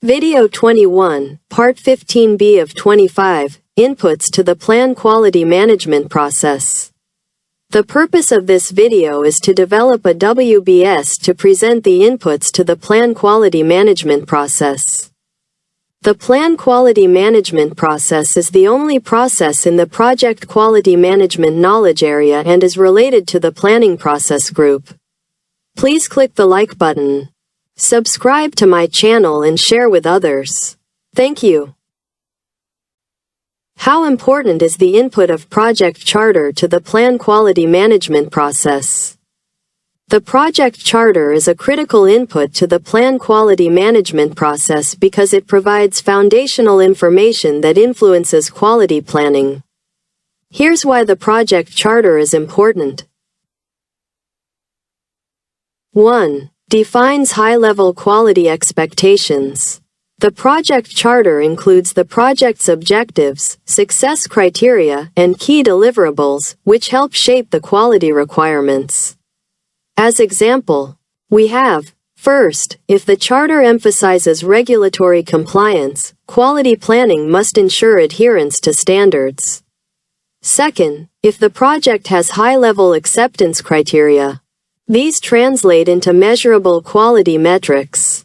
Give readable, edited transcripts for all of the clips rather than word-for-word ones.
Video 21, Part 15b of 25, Inputs to the Plan Quality Management Process. The purpose of this video is to develop a WBS to present the inputs to the Plan Quality Management Process. The Plan Quality Management Process is the only process in the Project Quality Management knowledge area and is related to the Planning Process Group. Please click the like button. Subscribe to my channel and share with others. Thank you. How important is the input of project charter to the plan quality management process? The project charter is a critical input to the plan quality management process because it provides foundational information that influences quality planning. Here's why the project charter is important. 1. Defines high-level quality expectations. The project charter includes the project's objectives, success criteria, and key deliverables, which help shape the quality requirements. As example, we have, first, if the charter emphasizes regulatory compliance, quality planning must ensure adherence to standards. Second, if the project has high-level acceptance criteria, these translate into measurable quality metrics.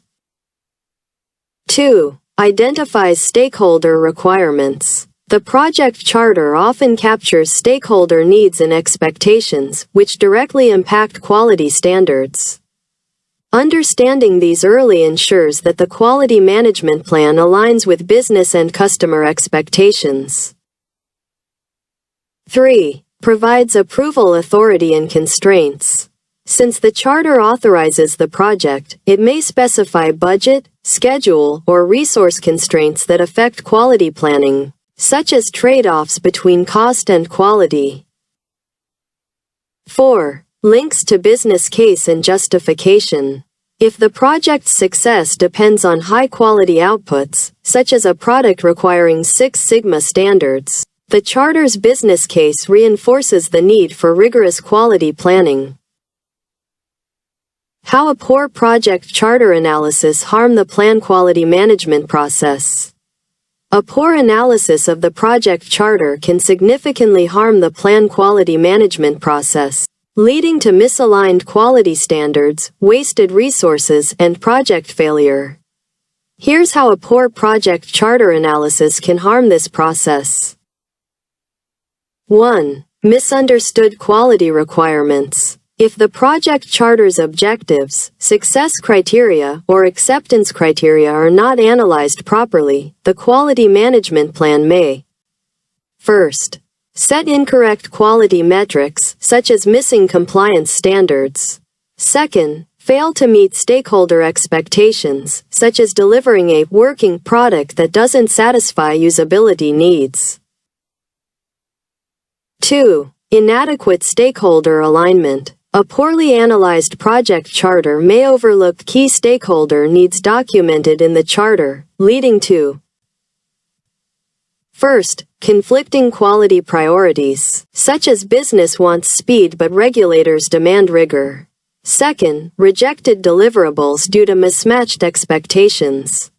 2. Identifies stakeholder requirements. The project charter often captures stakeholder needs and expectations, which directly impact quality standards. Understanding these early ensures that the quality management plan aligns with business and customer expectations. 3. Provides approval authority and constraints. Since the charter authorizes the project, it may specify budget, schedule, or resource constraints that affect quality planning, such as trade-offs between cost and quality. 4. Links to business case and justification. If the project's success depends on high-quality outputs, such as a product requiring Six Sigma standards, the charter's business case reinforces the need for rigorous quality planning. How a poor project charter analysis harm the plan quality management process. A poor analysis of the project charter can significantly harm the plan quality management process, leading to misaligned quality standards, wasted resources, and project failure. Here's how a poor project charter analysis can harm this process. 1. Misunderstood quality requirements. If the project charter's objectives, success criteria, or acceptance criteria are not analyzed properly, the quality management plan may: First, set incorrect quality metrics, such as missing compliance standards. Second, fail to meet stakeholder expectations, such as delivering a working product that doesn't satisfy usability needs. 2. Inadequate stakeholder alignment. A poorly analyzed project charter may overlook key stakeholder needs documented in the charter, leading to: First, conflicting quality priorities, such as business wants speed but regulators demand rigor. Second, rejected deliverables due to mismatched expectations.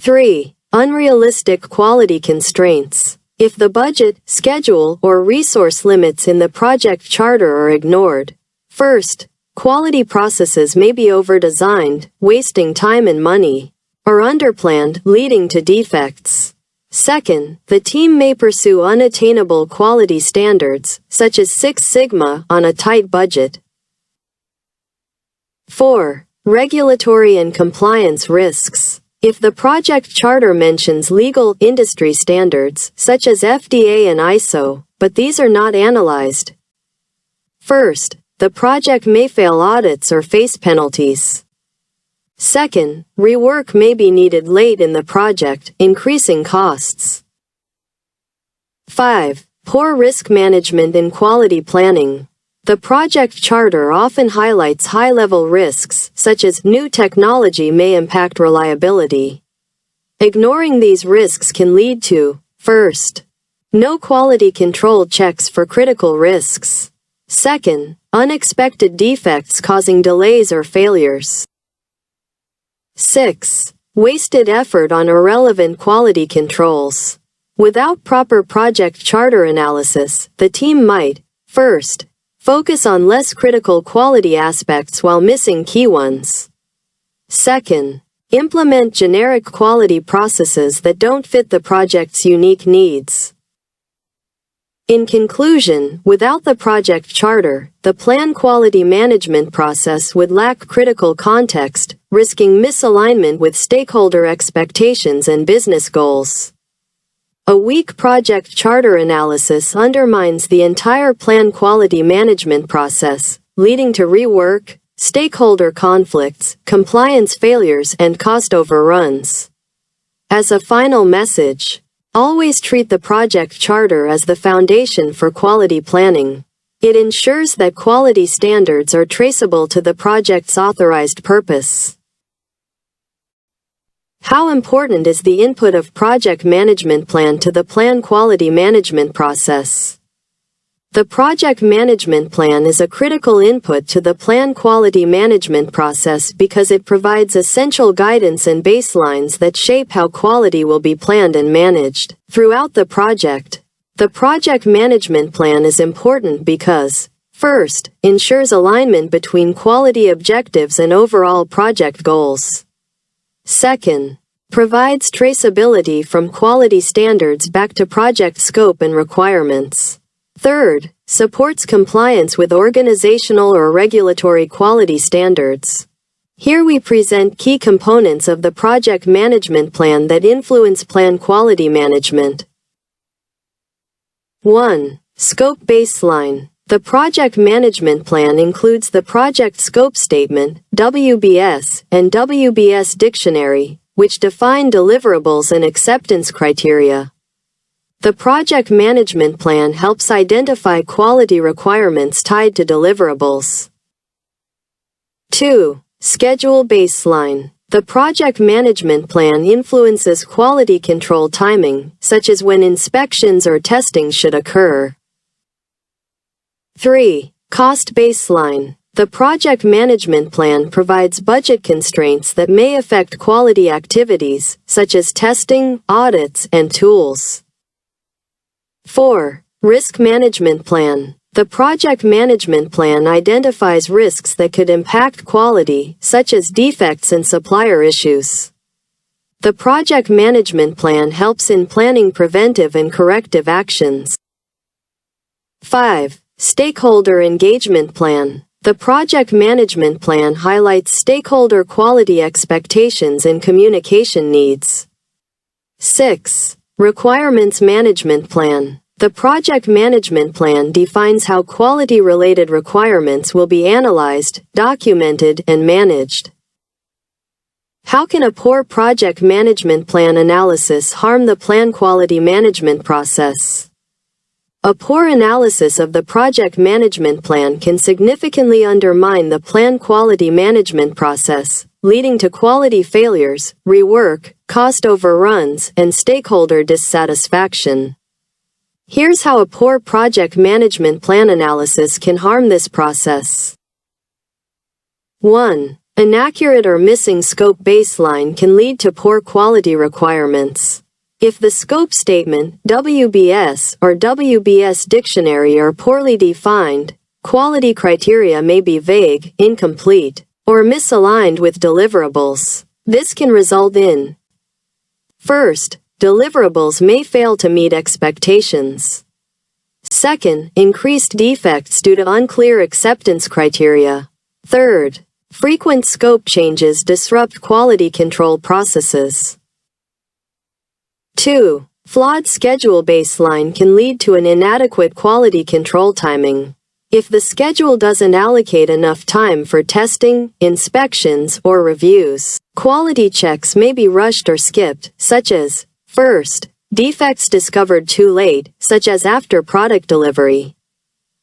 3. Unrealistic quality constraints. If the budget, schedule, or resource limits in the project charter are ignored, first, quality processes may be over-designed, wasting time and money, or underplanned, leading to defects. Second, the team may pursue unattainable quality standards, such as Six Sigma, on a tight budget. 4. Regulatory and compliance risks. If the project charter mentions legal industry standards, such as FDA and ISO, but these are not analyzed, first, the project may fail audits or face penalties. Second, rework may be needed late in the project, increasing costs. 5. Poor risk management in quality planning. The project charter often highlights high-level risks, such as new technology may impact reliability. Ignoring these risks can lead to: First, no quality control checks for critical risks. Second, unexpected defects causing delays or failures. 6. Wasted effort on irrelevant quality controls. Without proper project charter analysis, the team might, first, focus on less critical quality aspects while missing key ones. Second, implement generic quality processes that don't fit the project's unique needs. In conclusion, without the project charter, the plan quality management process would lack critical context, risking misalignment with stakeholder expectations and business goals. A weak project charter analysis undermines the entire plan quality management process, leading to rework, stakeholder conflicts, compliance failures, and cost overruns. As a final message, always treat the project charter as the foundation for quality planning. It ensures that quality standards are traceable to the project's authorized purpose. How important is the input of project management plan to the plan quality management process? The project management plan is a critical input to the plan quality management process because it provides essential guidance and baselines that shape how quality will be planned and managed throughout the project. The project management plan is important because, first, ensures alignment between quality objectives and overall project goals. Second, provides traceability from quality standards back to project scope and requirements. Third, supports compliance with organizational or regulatory quality standards. Here we present key components of the project management plan that influence plan quality management. 1. Scope baseline. The project management plan includes the Project Scope Statement, WBS, and WBS Dictionary, which define deliverables and acceptance criteria. The project management plan helps identify quality requirements tied to deliverables. 2. Schedule baseline. The project management plan influences quality control timing, such as when inspections or testing should occur. 3. Cost baseline. The project management plan provides budget constraints that may affect quality activities, such as testing, audits, and tools. 4. Risk management plan. The project management plan identifies risks that could impact quality, such as defects and supplier issues. The project management plan helps in planning preventive and corrective actions. 5. Stakeholder engagement plan. The project management plan highlights stakeholder quality expectations and communication needs. 6. Requirements management plan. The project management plan defines how quality-related requirements will be analyzed, documented, and managed. How can a poor project management plan analysis harm the plan quality management process? A poor analysis of the project management plan can significantly undermine the plan quality management process, leading to quality failures, rework, cost overruns, and stakeholder dissatisfaction. Here's how a poor project management plan analysis can harm this process. 1. Inaccurate or missing scope baseline can lead to poor quality requirements. If the scope statement, WBS, or WBS dictionary are poorly defined, quality criteria may be vague, incomplete, or misaligned with deliverables. This can result in: first, deliverables may fail to meet expectations. Second, increased defects due to unclear acceptance criteria. Third, frequent scope changes disrupt quality control processes. 2. Flawed schedule baseline can lead to an inadequate quality control timing. If the schedule doesn't allocate enough time for testing, inspections, or reviews, quality checks may be rushed or skipped, such as: first, defects discovered too late, such as after product delivery.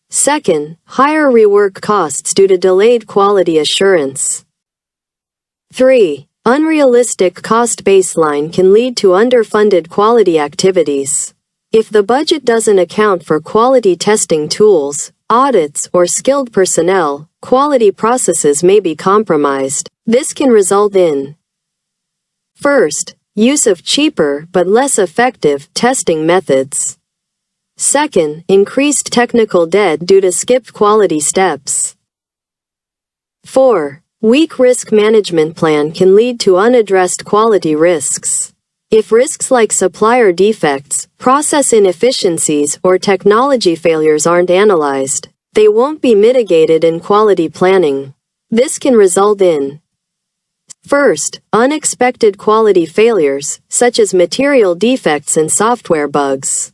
Second, higher rework costs due to delayed quality assurance. 3. Unrealistic cost baseline can lead to underfunded quality activities. If the budget doesn't account for quality testing tools, audits, or skilled personnel, quality processes may be compromised. This can result in First, use of cheaper but less effective testing methods. Second, increased technical debt due to skipped quality steps. 4. Weak risk management plan can lead to unaddressed quality risks. If risks like supplier defects, process inefficiencies, or technology failures aren't analyzed, they won't be mitigated in quality planning. This can result in: first, unexpected quality failures, such as material defects and software bugs.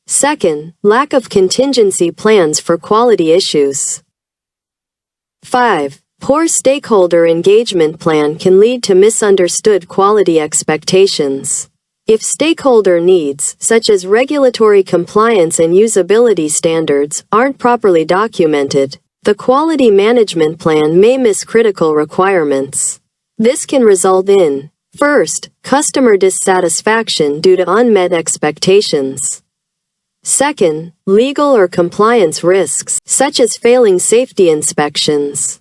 Second, lack of contingency plans for quality issues. 5. Poor stakeholder engagement plan can lead to misunderstood quality expectations. If stakeholder needs, such as regulatory compliance and usability standards, aren't properly documented, the quality management plan may miss critical requirements. This can result in: first, customer dissatisfaction due to unmet expectations. Second, legal or compliance risks, such as failing safety inspections.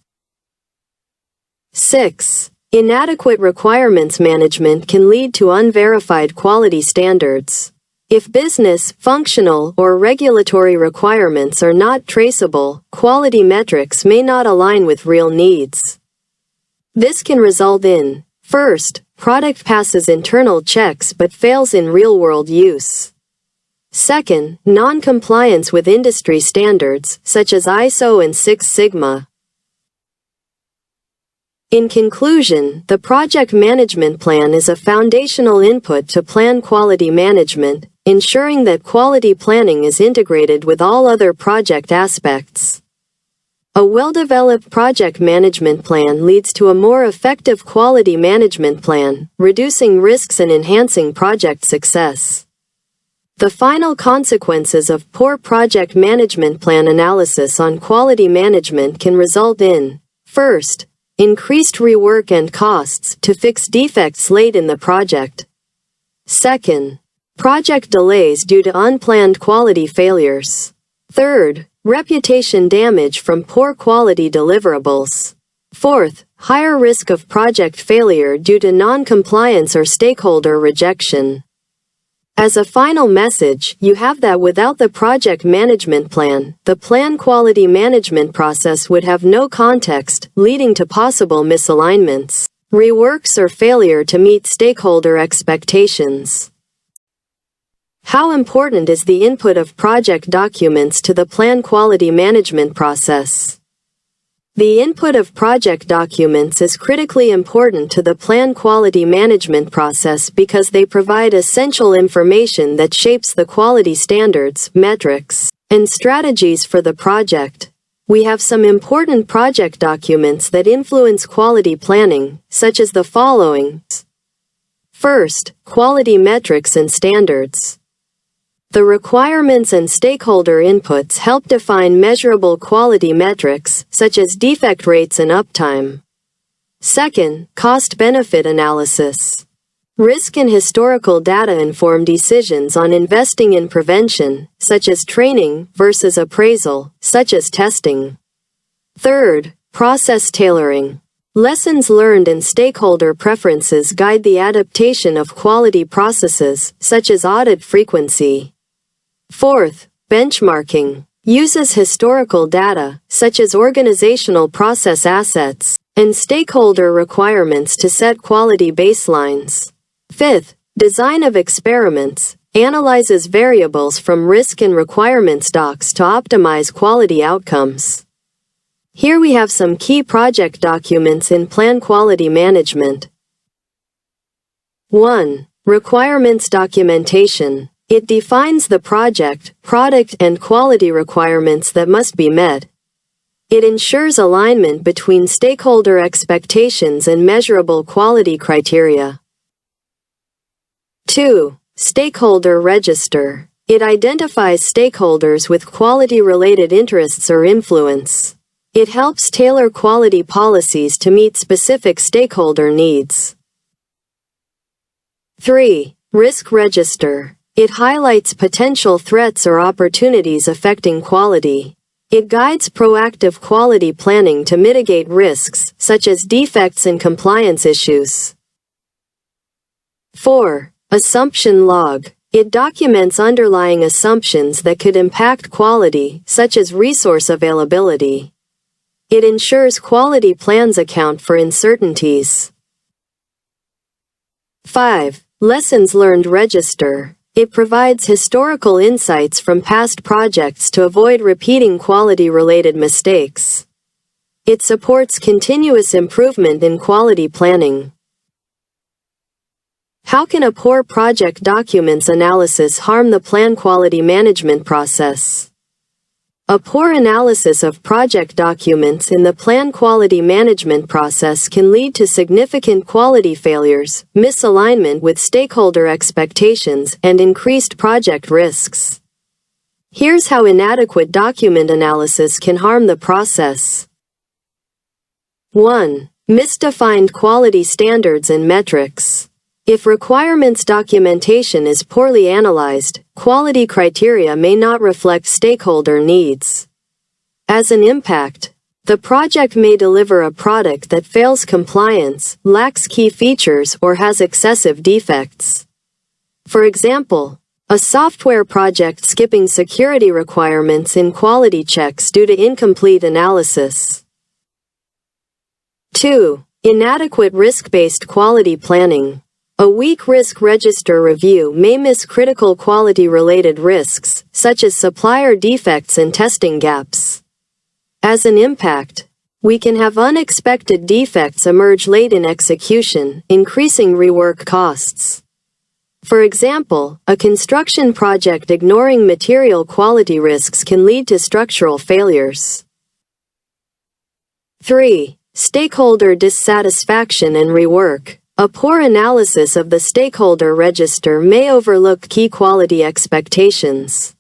6. Inadequate requirements management can lead to unverified quality standards. If business, functional, or regulatory requirements are not traceable, quality metrics may not align with real needs. This can result in: first, product passes internal checks but fails in real-world use. Second, non-compliance with industry standards, such as ISO and Six Sigma. In conclusion, the project management plan is a foundational input to plan quality management, ensuring that quality planning is integrated with all other project aspects. A well-developed project management plan leads to a more effective quality management plan, reducing risks and enhancing project success. The final consequences of poor project management plan analysis on quality management can result in: first, increased rework and costs to fix defects late in the project. Second, project delays due to unplanned quality failures. Third, reputation damage from poor quality deliverables. Fourth, higher risk of project failure due to non-compliance or stakeholder rejection. As a final message, you have that without the project management plan, the plan quality management process would have no context, leading to possible misalignments, reworks, or failure to meet stakeholder expectations. How important is the input of project documents to the plan quality management process? The input of project documents is critically important to the plan quality management process because they provide essential information that shapes the quality standards, metrics, and strategies for the project. We have some important project documents that influence quality planning, such as the following. First, quality metrics and standards. The requirements and stakeholder inputs help define measurable quality metrics, such as defect rates and uptime. Second, cost-benefit analysis. Risk and historical data inform decisions on investing in prevention, such as training, versus appraisal, such as testing. Third, process tailoring. Lessons learned and stakeholder preferences guide the adaptation of quality processes, such as audit frequency. Fourth, benchmarking. Uses historical data, such as organizational process assets, and stakeholder requirements to set quality baselines. Fifth, design of experiments. Analyzes variables from risk and requirements docs to optimize quality outcomes. Here we have some key project documents in plan quality management. 1. Requirements documentation. It defines the project, product, and quality requirements that must be met. It ensures alignment between stakeholder expectations and measurable quality criteria. 2. Stakeholder register. It identifies stakeholders with quality-related interests or influence. It helps tailor quality policies to meet specific stakeholder needs. 3. Risk register. It highlights potential threats or opportunities affecting quality. It guides proactive quality planning to mitigate risks, such as defects and compliance issues. 4. Assumption log. It documents underlying assumptions that could impact quality, such as resource availability. It ensures quality plans account for uncertainties. 5. Lessons learned register. It provides historical insights from past projects to avoid repeating quality-related mistakes. It supports continuous improvement in quality planning. How can a poor project documents analysis harm the plan quality management process? A poor analysis of project documents in the plan quality management process can lead to significant quality failures, misalignment with stakeholder expectations, and increased project risks. Here's how inadequate document analysis can harm the process. 1. Misdefined quality standards and metrics. If requirements documentation is poorly analyzed, quality criteria may not reflect stakeholder needs. As an impact, the project may deliver a product that fails compliance, lacks key features, or has excessive defects. For example, a software project skipping security requirements in quality checks due to incomplete analysis. 2. Inadequate risk-based quality planning. A weak risk register review may miss critical quality-related risks, such as supplier defects and testing gaps. As an impact, we can have unexpected defects emerge late in execution, increasing rework costs. For example, a construction project ignoring material quality risks can lead to structural failures. 3. Stakeholder dissatisfaction and rework. A poor analysis of the stakeholder register may overlook key quality expectations.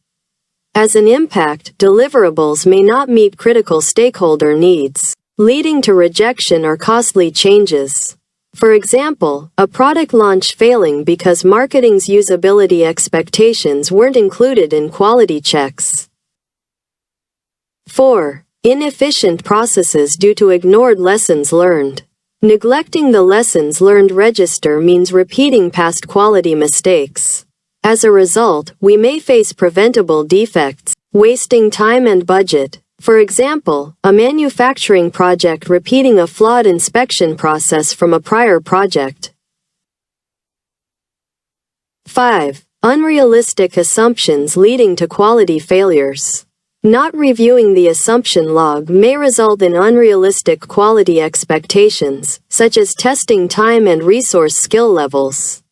As an impact, deliverables may not meet critical stakeholder needs, leading to rejection or costly changes. For example, a product launch failing because marketing's usability expectations weren't included in quality checks. 4. Inefficient processes due to ignored lessons learned. Neglecting the lessons learned register means repeating past quality mistakes. As a result, we may face preventable defects, wasting time and budget. For example, a manufacturing project repeating a flawed inspection process from a prior project. 5. Unrealistic assumptions leading to quality failures. Not reviewing the assumption log may result in unrealistic quality expectations, such as testing time and resource skill levels.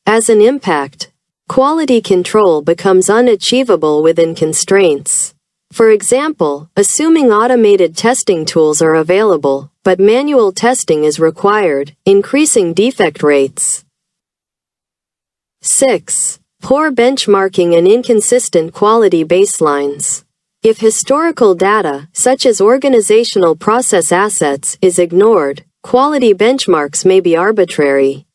As an impact, quality control becomes unachievable within constraints. For example, assuming automated testing tools are available, but manual testing is required, increasing defect rates. 6. Poor benchmarking and inconsistent quality baselines. If historical data, such as organizational process assets, is ignored, quality benchmarks may be arbitrary.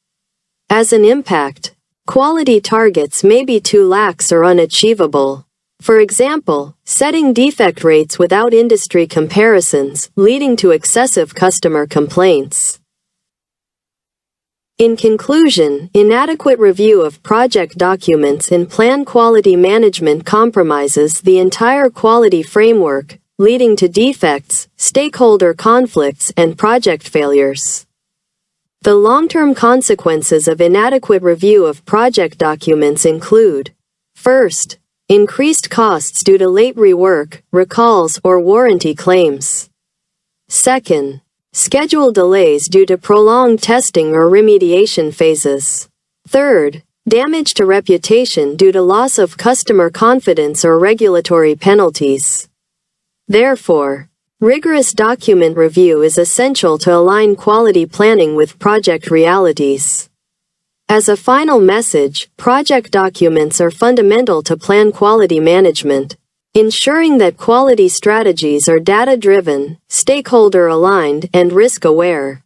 As an impact, quality targets may be too lax or unachievable. For example, setting defect rates without industry comparisons, leading to excessive customer complaints. In conclusion, inadequate review of project documents in plan quality management compromises the entire quality framework, leading to defects, stakeholder conflicts, and project failures. The long-term consequences of inadequate review of project documents include: first, increased costs due to late rework, recalls, or warranty claims. Second, schedule delays due to prolonged testing or remediation phases. Third, damage to reputation due to loss of customer confidence or regulatory penalties. Therefore, rigorous document review is essential to align quality planning with project realities. As a final message, project documents are fundamental to plan quality management, ensuring that quality strategies are data-driven, stakeholder-aligned, and risk-aware.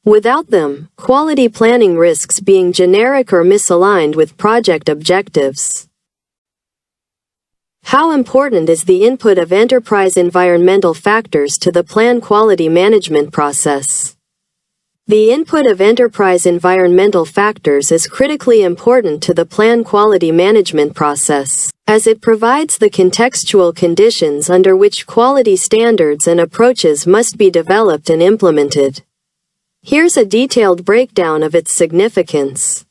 Without them, quality planning risks being generic or misaligned with project objectives. How important is the input of enterprise environmental factors to the plan quality management process? The input of enterprise environmental factors is critically important to the plan quality management process, as it provides the contextual conditions under which quality standards and approaches must be developed and implemented. Here's a detailed breakdown of its significance.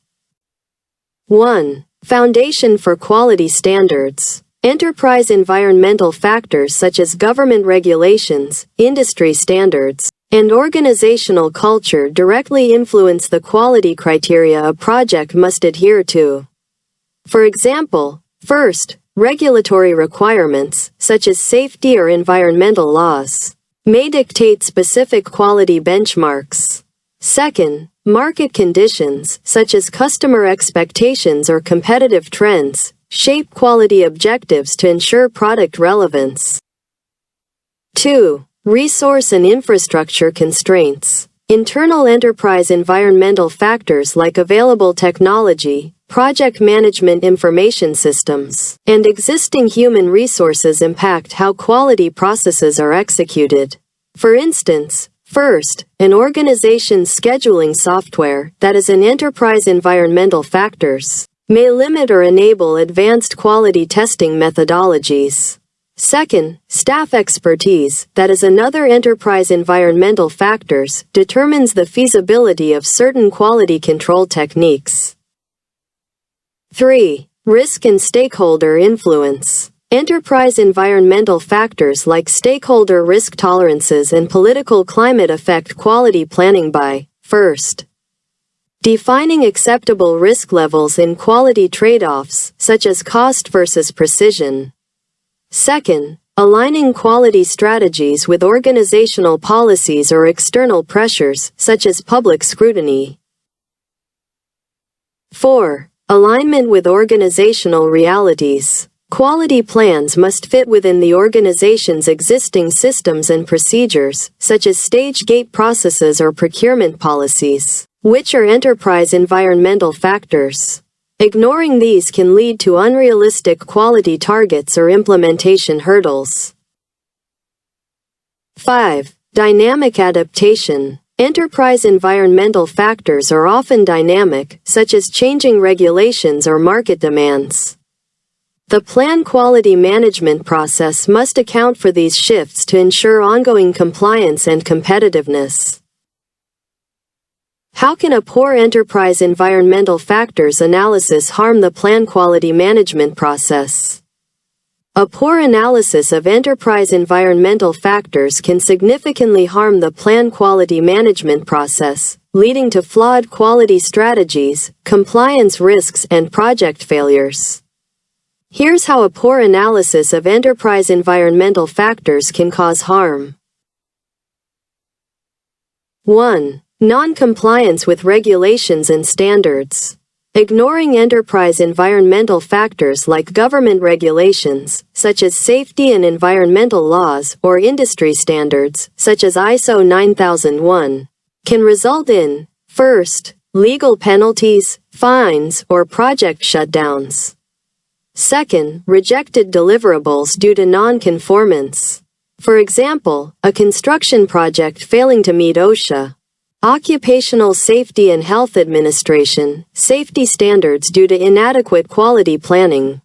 1. Foundation for quality standards. Enterprise environmental factors such as government regulations, industry standards, and organizational culture directly influence the quality criteria a project must adhere to. For example, first, regulatory requirements, such as safety or environmental laws, may dictate specific quality benchmarks. Second, market conditions, such as customer expectations or competitive trends, shape quality objectives to ensure product relevance. 2. Resource and infrastructure constraints. Internal enterprise environmental factors like available technology, project management information systems, and existing human resources impact how quality processes are executed. For instance, first, an organization's scheduling software, that is an enterprise environmental factors, may limit or enable advanced quality testing methodologies. Second, staff expertise, that is another enterprise environmental factors, determines the feasibility of certain quality control techniques. 3. Risk and stakeholder influence. Enterprise environmental factors like stakeholder risk tolerances and political climate affect quality planning by, first, defining acceptable risk levels in quality trade-offs, such as cost versus precision. Second, aligning quality strategies with organizational policies or external pressures, such as public scrutiny. 4. Alignment with organizational realities. Quality plans must fit within the organization's existing systems and procedures, such as stage gate processes or procurement policies, which are enterprise environmental factors. Ignoring these can lead to unrealistic quality targets or implementation hurdles. 5. Dynamic adaptation. Enterprise environmental factors are often dynamic, such as changing regulations or market demands. The plan quality management process must account for these shifts to ensure ongoing compliance and competitiveness. How can a poor enterprise environmental factors analysis harm the plan quality management process? A poor analysis of enterprise environmental factors can significantly harm the plan quality management process, leading to flawed quality strategies, compliance risks, and project failures. Here's how a poor analysis of enterprise environmental factors can cause harm. 1. Non-compliance with regulations and standards. Ignoring enterprise environmental factors like government regulations, such as safety and environmental laws, or industry standards, such as ISO 9001, can result in, first, legal penalties, fines, or project shutdowns. Second, rejected deliverables due to non-conformance. For example, a construction project failing to meet OSHA, Occupational Safety and Health Administration, safety standards due to inadequate quality planning.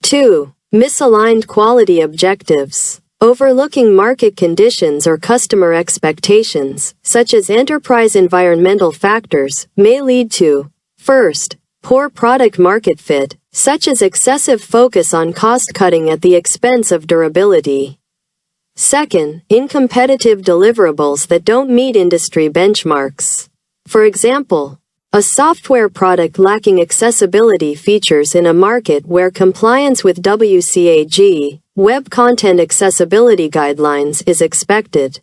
2. Misaligned quality objectives. Overlooking market conditions or customer expectations, such as enterprise environmental factors, may lead to, first, poor product market fit, such as excessive focus on cost-cutting at the expense of durability. Second, incompetitive deliverables that don't meet industry benchmarks. For example, a software product lacking accessibility features in a market where compliance with WCAG, Web Content Accessibility Guidelines, is expected.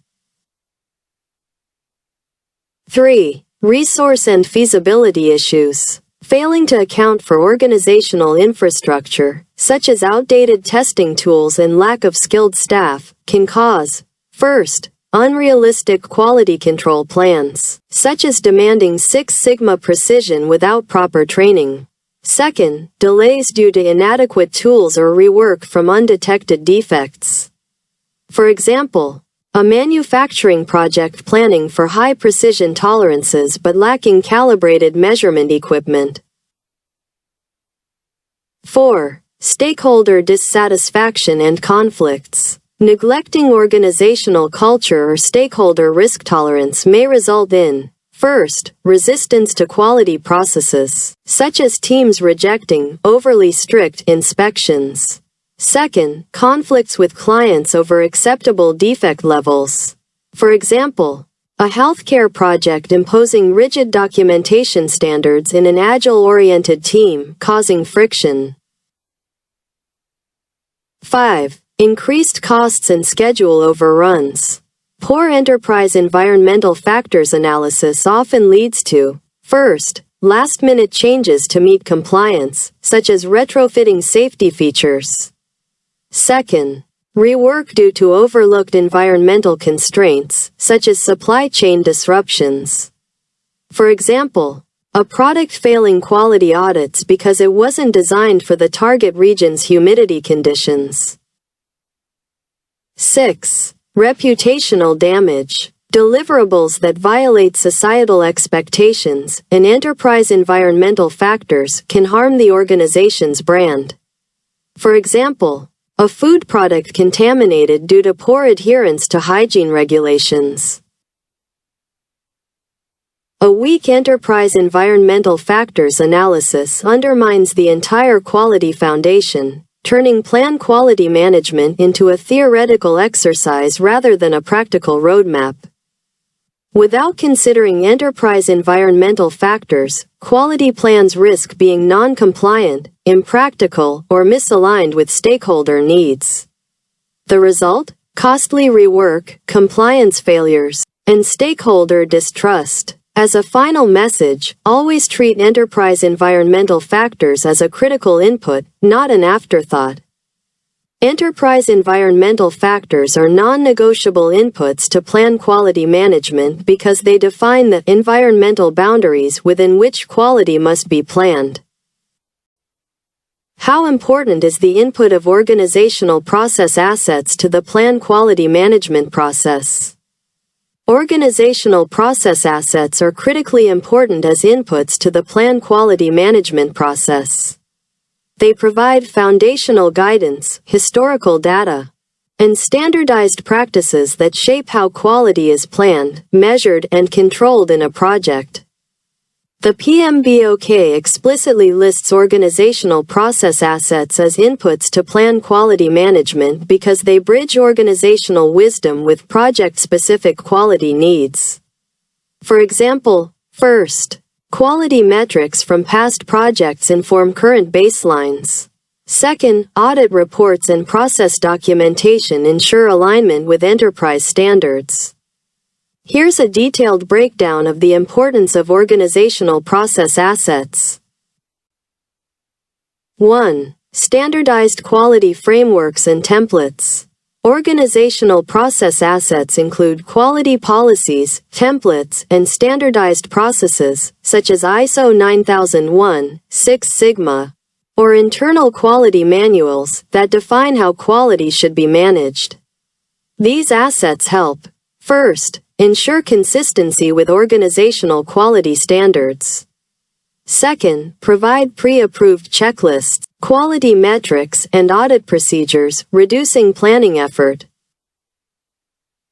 3. Resource and feasibility issues. Failing to account for organizational infrastructure, such as outdated testing tools and lack of skilled staff, can cause, first, unrealistic quality control plans, such as demanding Six Sigma precision without proper training. Second, delays due to inadequate tools or rework from undetected defects. For example, A manufacturing project planning for high precision tolerances but lacking calibrated measurement equipment. 4. Stakeholder dissatisfaction and conflicts. Neglecting organizational culture or stakeholder risk tolerance may result in: first, resistance to quality processes, such as teams rejecting overly strict inspections. Second, conflicts with clients over acceptable defect levels. For example, a healthcare project imposing rigid documentation standards in an agile-oriented team, causing friction. 5. Increased costs and schedule overruns. Poor enterprise environmental factors analysis often leads to: first, last-minute changes to meet compliance, such as retrofitting safety features. Second, rework due to overlooked environmental constraints, such as supply chain disruptions. For example, a product failing quality audits because it wasn't designed for the target region's humidity conditions. 6. Reputational damage. Deliverables that violate societal expectations and enterprise environmental factors can harm the organization's brand. For example, a food product contaminated due to poor adherence to hygiene regulations. A weak enterprise environmental factors analysis undermines the entire quality foundation, turning plan quality management into a theoretical exercise rather than a practical roadmap. Without considering enterprise environmental factors, quality plans risk being non-compliant, impractical, or misaligned with stakeholder needs. The result? Costly rework, compliance failures, and stakeholder distrust. As a final message, always treat enterprise environmental factors as a critical input, not an afterthought. Enterprise environmental factors are non-negotiable inputs to plan quality management because they define the environmental boundaries within which quality must be planned. How important is the input of organizational process assets to the plan quality management process? Organizational process assets are critically important as inputs to the plan quality management process. They provide foundational guidance, historical data, and standardized practices that shape how quality is planned, measured, and controlled in a project. The PMBOK explicitly lists organizational process assets as inputs to plan quality management because they bridge organizational wisdom with project-specific quality needs. For example, first, quality metrics from past projects inform current baselines. Second, audit reports and process documentation ensure alignment with enterprise standards. Here's a detailed breakdown of the importance of organizational process assets. 1. Standardized quality frameworks and templates. Organizational process assets include quality policies, templates, and standardized processes, such as ISO 9001, Six Sigma, or internal quality manuals that define how quality should be managed. These assets help: first, ensure consistency with organizational quality standards. Second, provide pre-approved checklists, quality metrics, and audit procedures, reducing planning effort.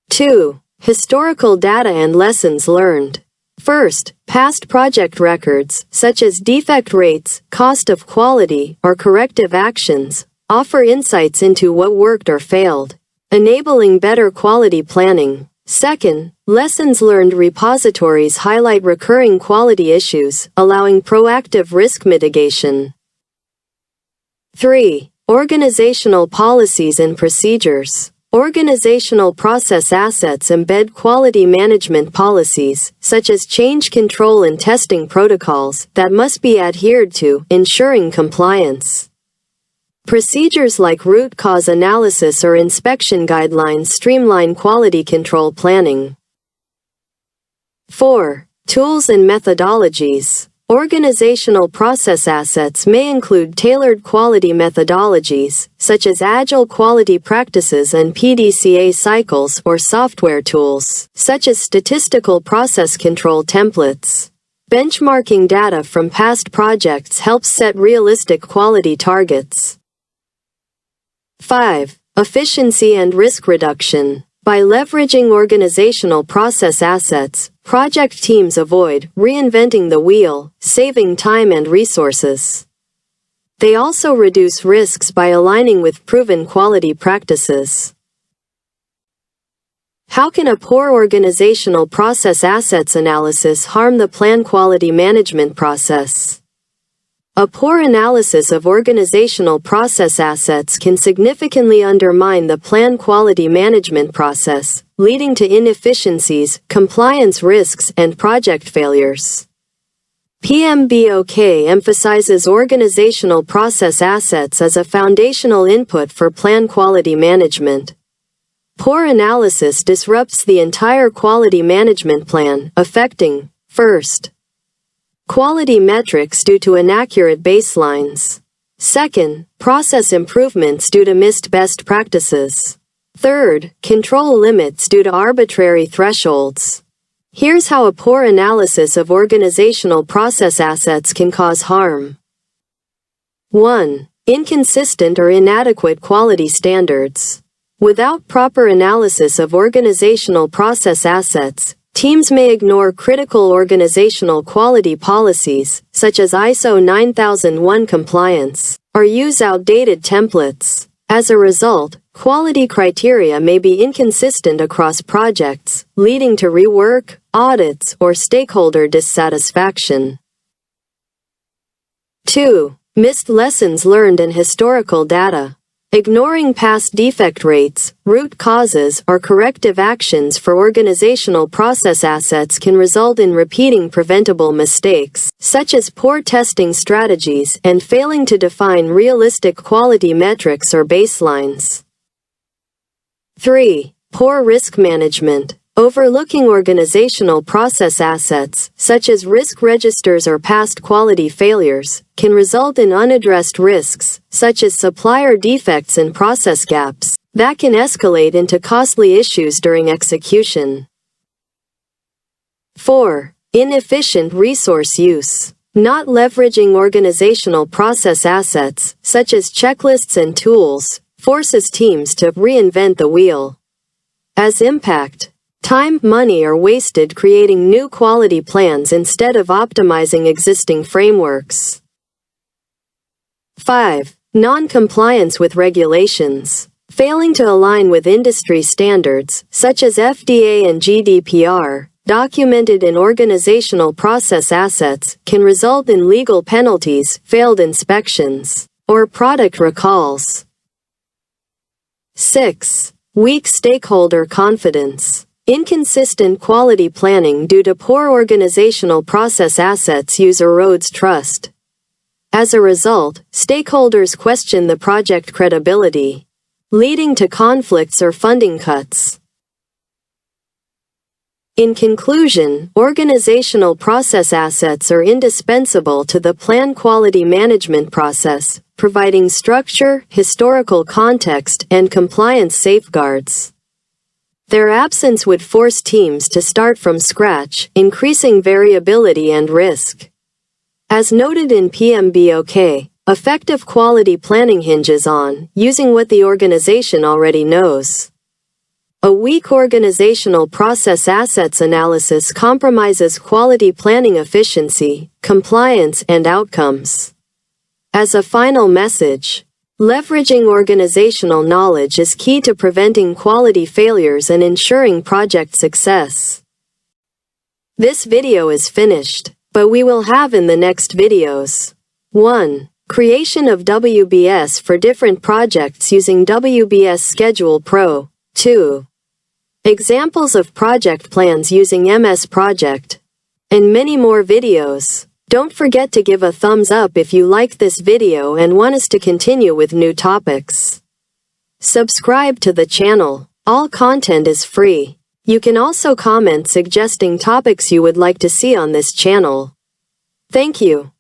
2. Historical data and lessons learned. First, past project records, such as defect rates, cost of quality, or corrective actions, offer insights into what worked or failed, enabling better quality planning. Second, lessons learned repositories highlight recurring quality issues, allowing proactive risk mitigation. 3. Organizational policies and procedures. Organizational process assets embed quality management policies, such as change control and testing protocols, that must be adhered to, ensuring compliance. Procedures like root cause analysis or inspection guidelines streamline quality control planning. 4. Tools and methodologies. Organizational process assets may include tailored quality methodologies, such as agile quality practices and PDCA cycles, or software tools, such as statistical process control templates. Benchmarking data from past projects helps set realistic quality targets. 5. Efficiency and risk reduction. By leveraging organizational process assets, project teams avoid reinventing the wheel, saving time and resources. They also reduce risks by aligning with proven quality practices. How can a poor organizational process assets analysis harm the plan quality management process? A poor analysis of organizational process assets can significantly undermine the plan quality management process, leading to inefficiencies, compliance risks, and project failures. PMBOK emphasizes organizational process assets as a foundational input for plan quality management. Poor analysis disrupts the entire quality management plan, affecting, first, quality metrics due to inaccurate baselines. Second, process improvements due to missed best practices. Third, control limits due to arbitrary thresholds. Here's how a poor analysis of organizational process assets can cause harm. 1. Inconsistent or inadequate quality standards. Without proper analysis of organizational process assets, teams may ignore critical organizational quality policies, such as ISO 9001 compliance, or use outdated templates. As a result, quality criteria may be inconsistent across projects, leading to rework, audits, or stakeholder dissatisfaction. 2. Missed lessons learned and historical data. Ignoring past defect rates, root causes, or corrective actions for organizational process assets can result in repeating preventable mistakes, such as poor testing strategies and failing to define realistic quality metrics or baselines. 3. Poor risk management. Overlooking organizational process assets, such as risk registers or past quality failures, can result in unaddressed risks, such as supplier defects and process gaps, that can escalate into costly issues during execution. 4. Inefficient resource use. Not leveraging organizational process assets, such as checklists and tools, forces teams to reinvent the wheel. As impact, time, money are wasted creating new quality plans instead of optimizing existing frameworks. 5. Non-compliance with regulations. Failing to align with industry standards, such as FDA and GDPR, documented in organizational process assets, can result in legal penalties, failed inspections, or product recalls. 6. Weak stakeholder confidence. Inconsistent quality planning due to poor organizational process assets use erodes trust. As a result, stakeholders question the project credibility, leading to conflicts or funding cuts. In conclusion, organizational process assets are indispensable to the plan quality management process, providing structure, historical context, and compliance safeguards. Their absence would force teams to start from scratch, increasing variability and risk. As noted in PMBOK, effective quality planning hinges on using what the organization already knows. A weak organizational process assets analysis compromises quality planning efficiency, compliance, and outcomes. As a final message, leveraging organizational knowledge is key to preventing quality failures and ensuring project success. This video is finished, but we will have in the next videos. 1. Creation of WBS for different projects using WBS Schedule Pro. 2. Examples of project plans using MS Project. And many more videos. Don't forget to give a thumbs up if you liked this video and want us to continue with new topics. Subscribe to the channel. All content is free. You can also comment suggesting topics you would like to see on this channel. Thank you.